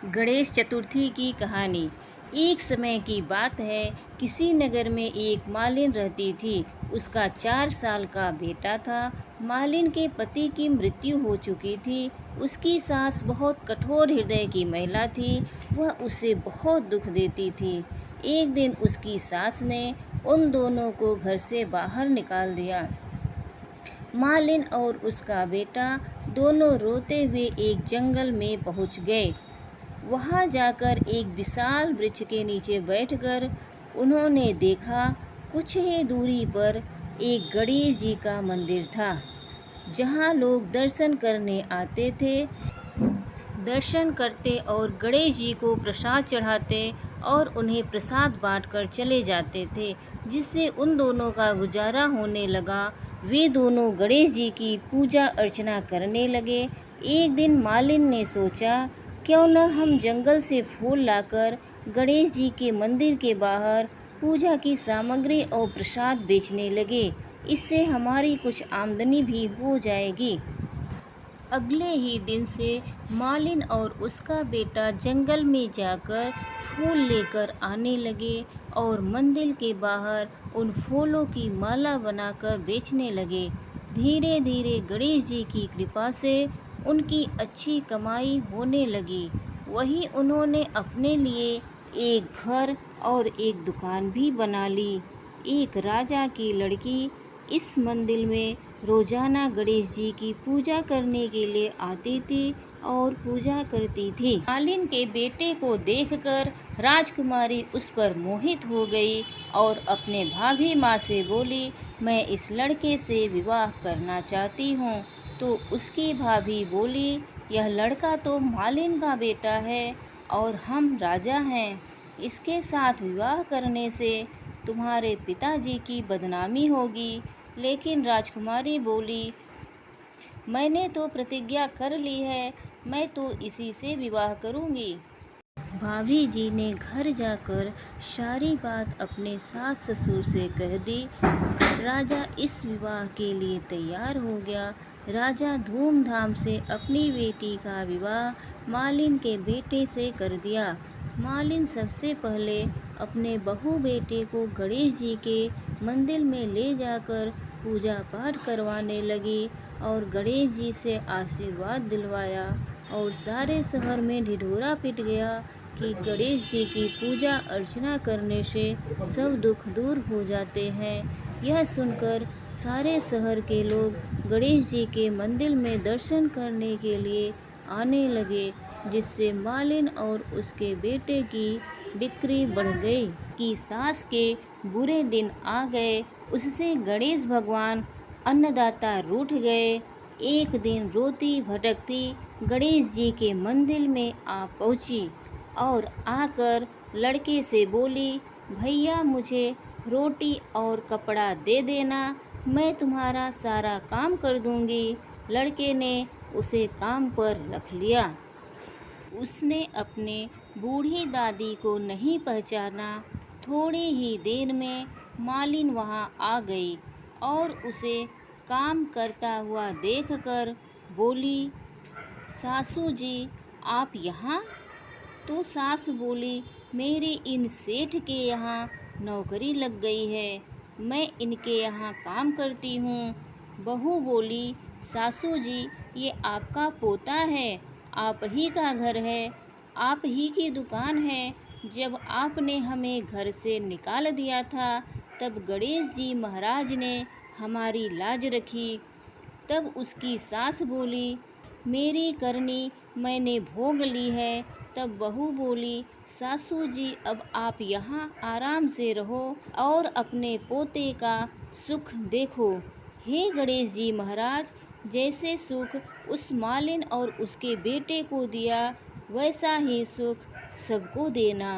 गणेश चतुर्थी की कहानी। एक समय की बात है, किसी नगर में एक मालिन रहती थी। उसका 4 साल का बेटा था। मालिन के पति की मृत्यु हो चुकी थी। उसकी सास बहुत कठोर हृदय की महिला थी। वह उसे बहुत दुख देती थी। एक दिन उसकी सास ने उन दोनों को घर से बाहर निकाल दिया। मालिन और उसका बेटा दोनों रोते हुए एक जंगल में पहुंच गए। वहां जाकर एक विशाल वृक्ष के नीचे बैठकर उन्होंने देखा, कुछ ही दूरी पर एक गणेश जी का मंदिर था, जहां लोग दर्शन करने आते थे। दर्शन करते और गणेश जी को प्रसाद चढ़ाते और उन्हें प्रसाद बांटकर चले जाते थे, जिससे उन दोनों का गुजारा होने लगा। वे दोनों गणेश जी की पूजा अर्चना करने लगे। एक दिन मालिन ने सोचा, क्यों न हम जंगल से फूल लाकर गणेश जी के मंदिर के बाहर पूजा की सामग्री और प्रसाद बेचने लगे। इससे हमारी कुछ आमदनी भी हो जाएगी। अगले ही दिन से मालिन और उसका बेटा जंगल में जाकर फूल लेकर आने लगे और मंदिर के बाहर उन फूलों की माला बनाकर बेचने लगे। धीरे धीरे गणेश जी की कृपा से उनकी अच्छी कमाई होने लगी। वहीं उन्होंने अपने लिए एक घर और एक दुकान भी बना ली। एक राजा की लड़की इस मंदिर में रोजाना गणेश जी की पूजा करने के लिए आती थी और पूजा करती थी। मालिन के बेटे को देखकर राजकुमारी उस पर मोहित हो गई और अपने भाभी माँ से बोली, मैं इस लड़के से विवाह करना चाहती हूँ। तो उसकी भाभी बोली, यह लड़का तो मालिन का बेटा है और हम राजा हैं। इसके साथ विवाह करने से तुम्हारे पिताजी की बदनामी होगी। लेकिन राजकुमारी बोली, मैंने तो प्रतिज्ञा कर ली है, मैं तो इसी से विवाह करूंगी। भाभी जी ने घर जाकर सारी बात अपने सास ससुर से कह दी। राजा इस विवाह के लिए तैयार हो गया। राजा धूमधाम से अपनी बेटी का विवाह मालिन के बेटे से कर दिया। मालिन सबसे पहले अपने बहू बेटे को गणेश जी के मंदिर में ले जाकर पूजा पाठ करवाने लगी और गणेश जी से आशीर्वाद दिलवाया। और सारे शहर में ढिढोरा पिट गया कि गणेश जी की पूजा अर्चना करने से सब दुख दूर हो जाते हैं। यह सुनकर सारे शहर के लोग गणेश जी के मंदिर में दर्शन करने के लिए आने लगे, जिससे मालिन और उसके बेटे की बिक्री बढ़ गई। कि सास के बुरे दिन आ गए, उससे गणेश भगवान अन्नदाता रूठ गए। एक दिन रोती भटकती गणेश जी के मंदिर में आ पहुंची और आकर लड़के से बोली, भैया मुझे रोटी और कपड़ा दे देना, मैं तुम्हारा सारा काम कर दूंगी। लड़के ने उसे काम पर रख लिया। उसने अपने बूढ़ी दादी को नहीं पहचाना। थोड़ी ही देर में मालिन वहां आ गई और उसे काम करता हुआ देखकर बोली, सासू जी आप यहाँ? तो सास बोली, मेरी इन सेठ के यहाँ नौकरी लग गई है, मैं इनके यहाँ काम करती हूँ। बहू बोली, सासू जी ये आपका पोता है, आप ही का घर है, आप ही की दुकान है। जब आपने हमें घर से निकाल दिया था, तब गणेश जी महाराज ने हमारी लाज रखी। तब उसकी सास बोली, मेरी करनी मैंने भोग ली है। तब बहू बोली, सासू जी अब आप यहाँ आराम से रहो और अपने पोते का सुख देखो। हे गणेश जी महाराज, जैसे सुख उस मालिन और उसके बेटे को दिया, वैसा ही सुख सबको देना।